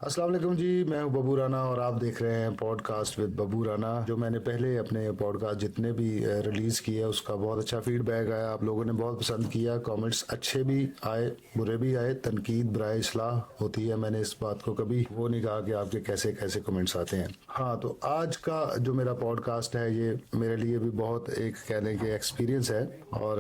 السلام علیکم جی، میں ہوں ببو رانا اور آپ دیکھ رہے ہیں پوڈ کاسٹ ود ببو رانا۔ جو میں نے پہلے اپنے پوڈ کاسٹ جتنے بھی ریلیز کیے اس کا بہت اچھا فیڈ بیک آیا، آپ لوگوں نے بہت پسند کیا، کامنٹس اچھے بھی آئے برے بھی آئے، تنقید برائے اصلاح ہوتی ہے۔ میں نے اس بات کو کبھی وہ نہیں کہا کہ آپ کے کیسے کیسے کامنٹس آتے ہیں۔ ہاں، تو آج کا جو میرا پوڈ کاسٹ ہے یہ میرے لیے بھی بہت ایک کہہ لیں کہ ایکسپیرینس ہے، اور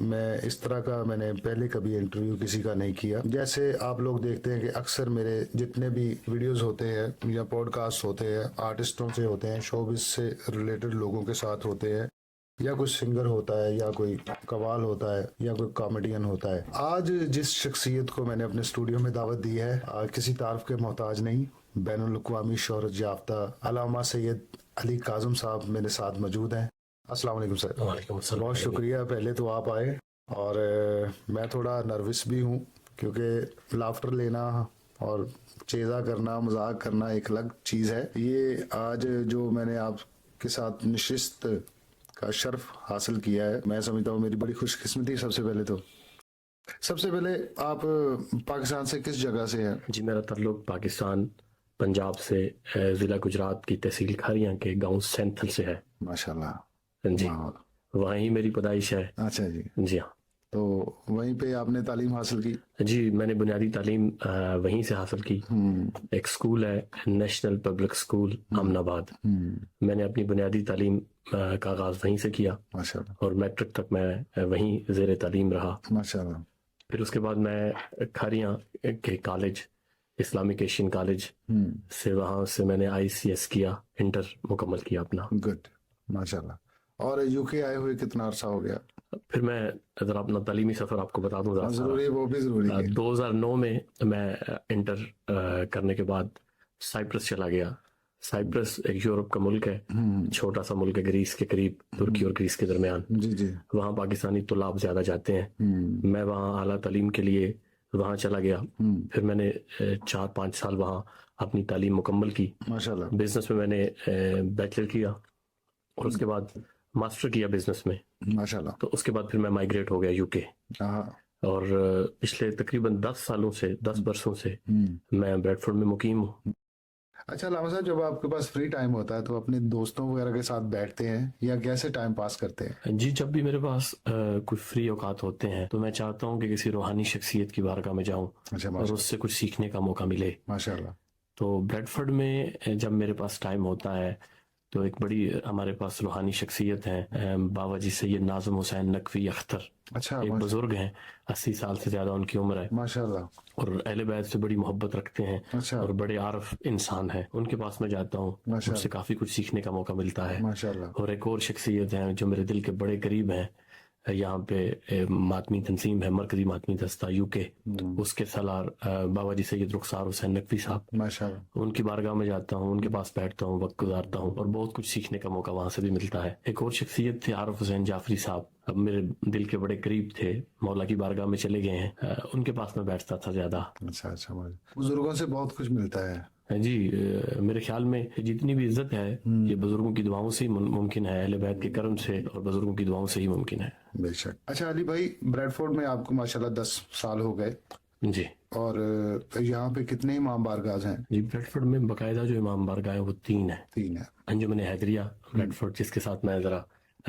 میں اس طرح کا میں نے پہلے کبھی انٹرویو کسی کا نہیں کیا۔ جیسے آپ لوگ دیکھتے ہیں کہ اکثر میرے جتنے بھی ویڈیوز ہوتے ہیں یا پوڈ کاسٹ ہوتے ہیں آرٹسٹوں سے ہوتے ہیں، شوبز سے ریلیٹڈ لوگوں کے ساتھ ہوتے ہیں، یا کوئی سنگر ہوتا ہے یا کوئی قوال ہوتا ہے یا کوئی کامیڈین ہوتا ہے۔ آج جس شخصیت کو میں نے اپنے اسٹوڈیو میں دعوت دی ہے کسی تعارف کے محتاج نہیں، بین الاقوامی شہرت یافتہ علامہ سید علی کاظم صاحب میرے ساتھ موجود ہیں۔ السلام علیکم سر۔ وعلیکم السلام۔ بہت شکریہ پہلے تو آپ آئے، اور میں تھوڑا نروس بھی ہوں کیونکہ لافٹر لینا اور چیزہ کرنا، مذاق کرنا ایک الگ چیز ہے۔ یہ آج جو میں نے آپ کے ساتھ نشست کا شرف حاصل کیا ہے، میں سمجھتا ہوں میری بڑی خوش قسمتی۔ سب سے پہلے آپ پاکستان سے کس جگہ سے ہیں؟ جی، میرا تعلق پاکستان پنجاب سے ضلع گجرات کی تحصیل کھاریاں کے گاؤں سینتھل سے ہے۔ ماشاءاللہ جی، وہیں ہی میری پیدائش ہے۔ اچھا جی، جی ہاں۔ تو وہیں پہ آپ نے تعلیم حاصل کی؟ جی، میں نے بنیادی تعلیم وہیں سے حاصل کی۔ ایک سکول ہے نیشنل پبلک سکول امن آباد، میں نے اپنی بنیادی تعلیم کا آغاز وہیں سے کیا، ماشاءاللہ، اور میٹرک تک میں وہیں زیر تعلیم رہا۔ ماشاءاللہ۔ پھر اس کے بعد میں کھاریاں کے کالج، اسلامک ایشین کالج سے، وہاں سے میں نے ICS کیا، انٹر مکمل کیا اپنا۔ گڈ، ماشاءاللہ۔ اور UK آئے ہوئے کتنا عرصہ ہو گیا؟ پھر میں ذرا اپنا تعلیمی سفر آپ کو بتا دوں ذرا۔ ضروری، وہ بھی ضروری ہے۔ 2009 میں میں انٹر کرنے کے بعد سائپرس چلا گیا۔ سائپرس ایک یورپ کا ملک ہے، چھوٹا سا ملک ہے، گریس کے قریب، ترکی اور گریس کے درمیان۔ جی جی۔ وہاں پاکستانی طلاب زیادہ جاتے ہیں۔ میں وہاں اعلیٰ تعلیم کے لیے وہاں چلا گیا۔ پھر میں نے 4-5 سال وہاں اپنی تعلیم مکمل کی۔ ماشاءاللہ۔ بزنس میں نے بیچلر کیا، اور اس کے بعد ماسٹر کیا بزنس میں۔ ماشاءاللہ۔ تو اس کے بعد پھر میں مائگریٹ ہو گیا UK، اور پچھلے تقریباً 10 برسوں سے میں بریڈ فورڈ میں مقیم ہوں۔ اچھا علامہ صاحب، جب آپ کے پاس فری ٹائم ہوتا ہے تو اپنے دوستوں وغیرہ کے ساتھ بیٹھتے ہیں یا کیسے ٹائم پاس کرتے ہیں؟ جی، جب بھی میرے پاس کوئی فری اوقات ہوتے ہیں تو میں چاہتا ہوں کہ کسی روحانی شخصیت کی بارگاہ میں جاؤں اور اس سے کچھ سیکھنے کا موقع ملے۔ ماشاءاللہ۔ تو بریڈ فورڈ میں جب میرے پاس ٹائم ہوتا ہے تو ایک بڑی ہمارے پاس روحانی شخصیت ہے، بابا جی سید ناظم حسین نقوی اختر، اچھا، ایک بزرگ ہیں، 80 سال سے زیادہ ان کی عمر ہے، ماشاءاللہ، اور اہل بیت سے بڑی محبت رکھتے ہیں، اچھا، اور بڑے عارف انسان ہیں۔ ان کے پاس میں جاتا ہوں، ان سے کافی کچھ سیکھنے کا موقع ملتا ہے۔ ماشاءاللہ۔ اور ایک اور شخصیت ہیں جو میرے دل کے بڑے قریب ہیں، یہاں پہ ماتمی تنظیم ہے، مرکزی ماتمی دستہ UK، اس کے سالار بابا جی سید رخسار حسین نقوی صاحب، ماشاءاللہ۔ ان کی بارگاہ میں جاتا ہوں، ان کے پاس بیٹھتا ہوں، وقت گزارتا ہوں، اور بہت کچھ سیکھنے کا موقع وہاں سے بھی ملتا ہے۔ ایک اور شخصیت تھے عارف حسین جعفری صاحب، اب میرے دل کے بڑے قریب تھے، مولا کی بارگاہ میں چلے گئے ہیں، ان کے پاس میں بیٹھتا تھا زیادہ۔ اچھا، بزرگوں سے بہت کچھ ملتا ہے۔ جی، میرے خیال میں جتنی بھی عزت ہے یہ بزرگوں کی دعاؤں سے ہی ممکن ہے، اہل بیت کے کرم سے اور بزرگوں کی دعاؤں سے ہی ممکن ہے۔ بے شک۔ اچھا علی بھائی، بریڈ فورڈ میں آپ کو ماشاءاللہ 10 سال ہو گئے، جی، اور یہاں پہ کتنے امام بارگاہ ہیں؟ جی، بریڈ فورڈ میں باقاعدہ جو امام بارگاہ ہیں وہ 3 ہیں۔ 3 ہیں۔ انجمن حیدریہ بریڈ فورڈ، جس کے ساتھ میں ذرا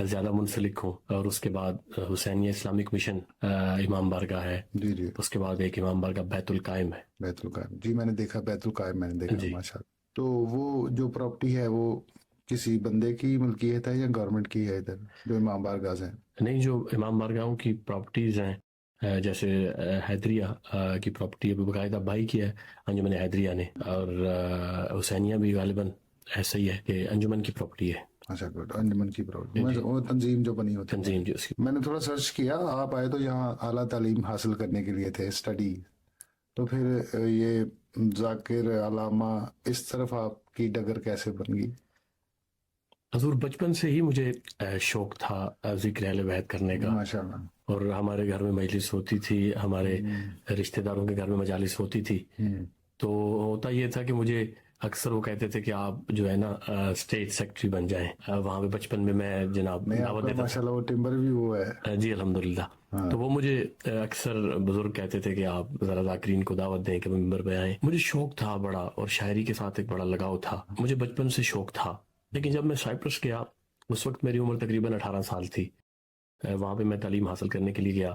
زیادہ منسلک ہوں، اور اس کے بعد حسینیہ اسلامک مشن امام بارگاہ ہے، جی جی۔ اس کے بعد ایک امام بارگاہ بیت القائم ہے۔ بیت القائم، جی میں نے دیکھا، بیت القائم میں نے دیکھا، جی۔ ماشاءاللہ۔ تو وہ جو پراپرٹی ہے وہ کسی بندے کی ملکیت ہے یا گورنمنٹ کی ہے ادھر جو امام بارگاہ ہیں؟ نہیں، جو امام بارگاہوں کی پراپرٹیز ہیں، جیسے حیدریہ کی پراپرٹی باقاعدہ بائی کی ہے انجمن حیدریہ نے، اور حسینیہ بھی غالباً ایسا ہی ہے کہ انجمن کی پراپرٹی ہے۔ اچھا، گڈ، انجمن کی پراپرٹی، وہ تنظیم جو بنی ہوتی ہے۔ تنظیم جی، اس کی۔ میں نے تھوڑا سرچ کیا، آپ آئے تو یہاں اعلیٰ تعلیم حاصل کرنے کے لیے تھے، اسٹڈی، تو پھر یہ ذاکر علامہ اس طرف آپ کی ڈگر کیسے بن گئی؟ حضور، بچپن سے ہی مجھے شوق تھا ذکر اہل بیت کرنے کا، ماشاءاللہ۔ اور ہمارے گھر میں مجلس ہوتی تھی، ہمارے رشتہ داروں کے گھر میں مجالس ہوتی تھی، تو ہوتا یہ تھا کہ مجھے اکثر وہ کہتے تھے کہ آپ جو ہے نا اسٹیٹ سیکرٹری بن جائیں. وہاں پہ بچپن میں میں جناب نہیں، دعوت آپ کا دیتا ماشاء اللہ وہ ٹمبر بھی وہ ہے. تھا. جی الحمدللہ. تو وہ مجھے اکثر بزرگ کہتے تھے کہ آپ ذرا ذاکرین کو دعوت دیں کہ ممبر پہ آئیں. مجھے شوق تھا بڑا، اور شاعری کے ساتھ ایک بڑا لگاؤ تھا. مجھے بچپن سے شوق تھا. لیکن جب میں سائپرس گیا اس وقت میری عمر تقریباً 18 سال تھی. وہاں پہ میں تعلیم حاصل کرنے کے لیے گیا.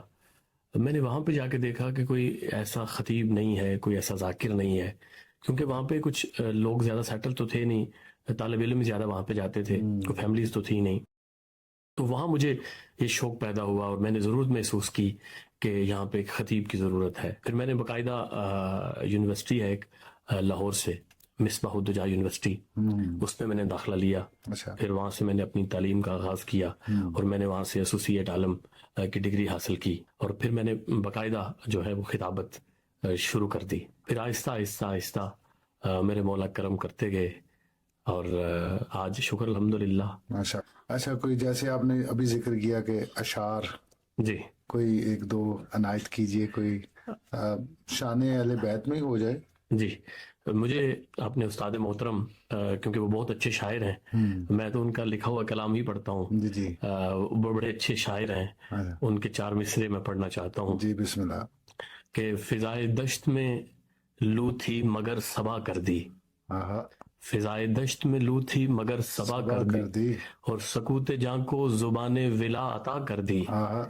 میں نے وہاں پہ جا کے دیکھا کہ کوئی ایسا خطیب نہیں ہے، کوئی ایسا ذاکر نہیں ہے، کیونکہ وہاں پہ کچھ لوگ زیادہ سیٹل تو تھے نہیں، طالب علم زیادہ وہاں پہ جاتے تھے، کوئی فیملیز تو تھی نہیں. تو وہاں مجھے یہ شوق پیدا ہوا اور میں نے ضرورت محسوس کی کہ یہاں پہ ایک خطیب کی ضرورت ہے. پھر میں نے باقاعدہ یونیورسٹی ہے ایک لاہور سے، مصباح الدجا یونیورسٹی، اس میں نے داخلہ لیا. اچھا. پھر وہاں سے میں نے اپنی تعلیم کا آغاز کیا اور میں نے وہاں سے ایسوسیٹ عالم کی ڈگری حاصل کی. اور پھر میں نے باقاعدہ جو ہے وہ خطابت شروع کر دی. پھر آہستہ آہستہ آہستہ میرے مولا کرم کرتے گئے اور آج شکر الحمدللہ. ماشاء. اچھا، کوئی جیسے آپ نے ابھی ذکر کیا کہ اشعار، جی کوئی ایک دو عنایت کیجئے، کوئی شان اہل بیت میں ہی ہو جائے. جی. مجھے اپنے استاد محترم کیونکہ وہ بہت اچھے شاعر ہیں، میں تو ان کا لکھا ہوا کلام ہی پڑھتا ہوں. جی جی. وہ بڑے اچھے شاعر ہیں، ان کے 4 مصرے میں پڑھنا چاہتا ہوں. جی بسم اللہ. کہ فضائے دشت میں لو تھی مگر صبا کر دی، آہا. فضائے دشت میں لو تھی مگر صبا کر دی، اور سکوت جاں کو زبان ولا عطا کر دی. آہا.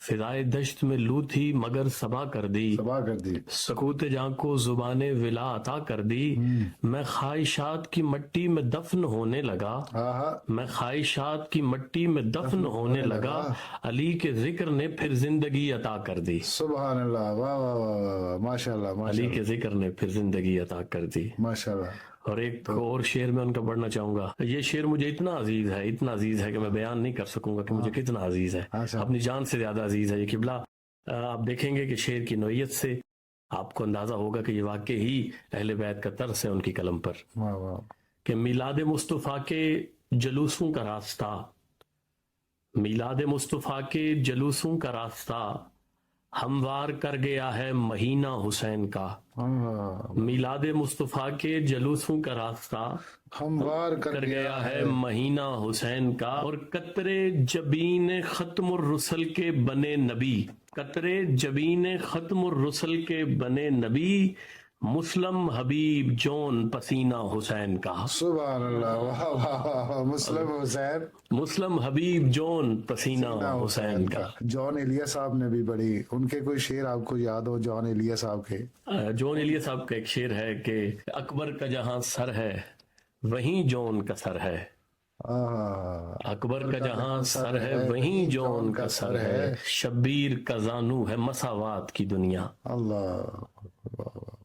فضائے دشت میں لو تھی مگر صبا کر دی، صبا کر دی. سکوت جاں کو زبان ولا عطا کر دی. میں خواہشات کی مٹی میں دفن ہونے لگا، آہا. میں خواہشات کی مٹی میں دفن ہونے لگا، علی کے ذکر نے پھر زندگی عطا کر دی. سبحان اللہ. واہ واہ واہ واہ. ماشاء اللہ ماشاء علی اللہ کے ذکر نے پھر زندگی عطا کر دی. ماشاء اللہ. اور ایک اور شعر میں ان کا پڑھنا چاہوں گا. یہ شعر مجھے اتنا عزیز ہے، اتنا عزیز ہے کہ میں بیان نہیں کر سکوں گا کہ مجھے کتنا عزیز ہے. اپنی جان سے زیادہ عزیز ہے یہ قبلہ. آپ دیکھیں گے کہ شعر کی نوعیت سے آپ کو اندازہ ہوگا کہ یہ واقعی ہی اہل بیت کا طرز ہے ان کی قلم پر. واہ واہ. کہ میلاد مصطفیٰ کے جلوسوں کا راستہ، میلاد مصطفیٰ کے جلوسوں کا راستہ ہموار کر گیا ہے مہینہ حسین کا. میلاد مصطفیٰ کے جلوسوں کا راستہ ہموار کر گیا ہے مہینہ حسین کا. اور قطرے جبین ختم الرسل کے بنے نبی، قطرے جبین ختم الرسل کے بنے نبی، مسلم حبیب جون پسینہ حسین کا. سبحان اللہ. واہ واہ واہ. مسلم حسین، مسلم حبیب جون پسینہ حسین کا. جان ایلیا صاحب نے بھی بڑی، ان کے کوئی شعر آپ کو یاد ہو جان ایلیا صاحب کے؟ جون ایلیا صاحب کا ایک شعر ہے کہ اکبر کا جہاں سر ہے وہیں جون کا سر ہے. اکبر کا جہاں سر ہے وہیں جون کا سر ہے، شبیر کا زانو ہے مساوات کی دنیا. اللہ.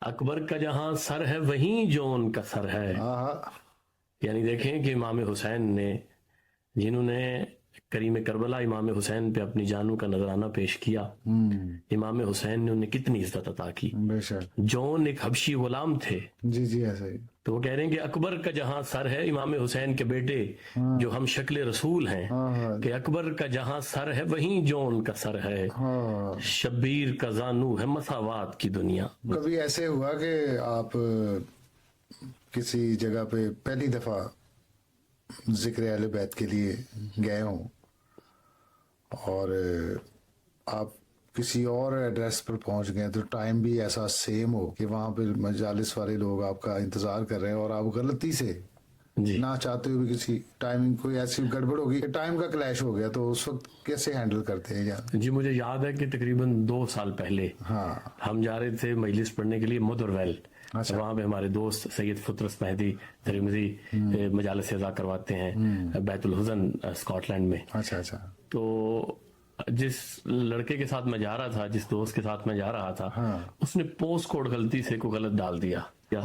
اکبر کا جہاں سر ہے وہیں جون کا سر ہے. یعنی دیکھیں کہ امام حسین نے، جنہوں نے کریم کربلا امام حسین پہ اپنی جانوں کا نذرانہ پیش کیا، امام حسین نے انہیں کتنی عزت عطا کی. بے شک. جون ایک حبشی غلام تھے. جی جی ایسا ہی. تو وہ کہہ رہے ہیں کہ اکبر کا جہاں سر ہے، امام حسین کے بیٹے جو ہم شکل رسول ہیں، کہ اکبر کا جہاں سر ہے وہیں جون کا سر ہے، شبیر کا زانو ہے مساوات کی دنیا. کبھی ایسے ہوا کہ آپ کسی جگہ پہ پہلی دفعہ ذکر اہل بیت کے لیے گئے ہوں اور آپ کسی اور ایڈریس پر پہنچ گئے، تو ٹائم بھی ایسا سیم ہو کہ وہاں پہ مجالس والے لوگ آپ کا انتظار کر رہے ہیں اور آپ غلطی سے نہ چاہتے ہوئے کسی ٹائمنگ کوئی ایسی گڑبڑ ہوگی کہ ٹائم کا کلیش ہو گیا، تو اس وقت کیسے ہینڈل کرتے ہیں؟ جی مجھے یاد ہے کہ تقریباً 2 سال پہلے ہم جا رہے تھے مجلس پڑھنے کے لیے مدرویل. وہاں پہ ہمارے دوست سید فطرت مہدی ترمذی مجالس اعزا کرواتے ہیں بیت الحزن اسکاٹ لینڈ میں. اچھا اچھا. تو جس لڑکے کے ساتھ میں جا رہا تھا، جس دوست کے ساتھ میں جا رہا تھا، اس نے پوسٹ کوڈ غلطی سے کوئی غلط ڈال دیا.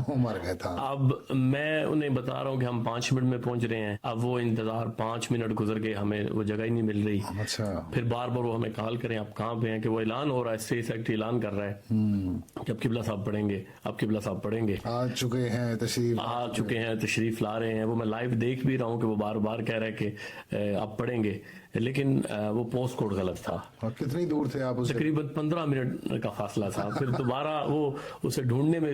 مر گیا تھا. اب میں انہیں بتا رہا ہوں کہ ہم 5 منٹ میں پہنچ رہے ہیں. اب وہ انتظار 5 منٹ گزر گئے، ہمیں وہ جگہ ہی نہیں مل رہی. اچھا. پھر بار بار وہ ہمیں کال کریں آپ کہاں پہ ہیں، کہ وہ اعلان ہو رہا ہے، اسٹیٹ سیکرٹری اعلان کر رہا ہے کہ اب قبلہ صاحب پڑھیں گے، اب قبلہ صاحب پڑھیں گے، آ چکے ہیں تشریف لا رہے ہیں. وہ میں لائیو دیکھ بھی رہا ہوں کہ وہ بار بار کہہ رہے ہیں کہ آپ پڑھیں گے، لیکن وہ پوسٹ کوڈ غلط تھا. اور کتنی دور تھے آپ؟ تقریباً 15 منٹ کا فاصلہ تھا. پھر دوبارہ وہ اسے ڈھونڈنے میں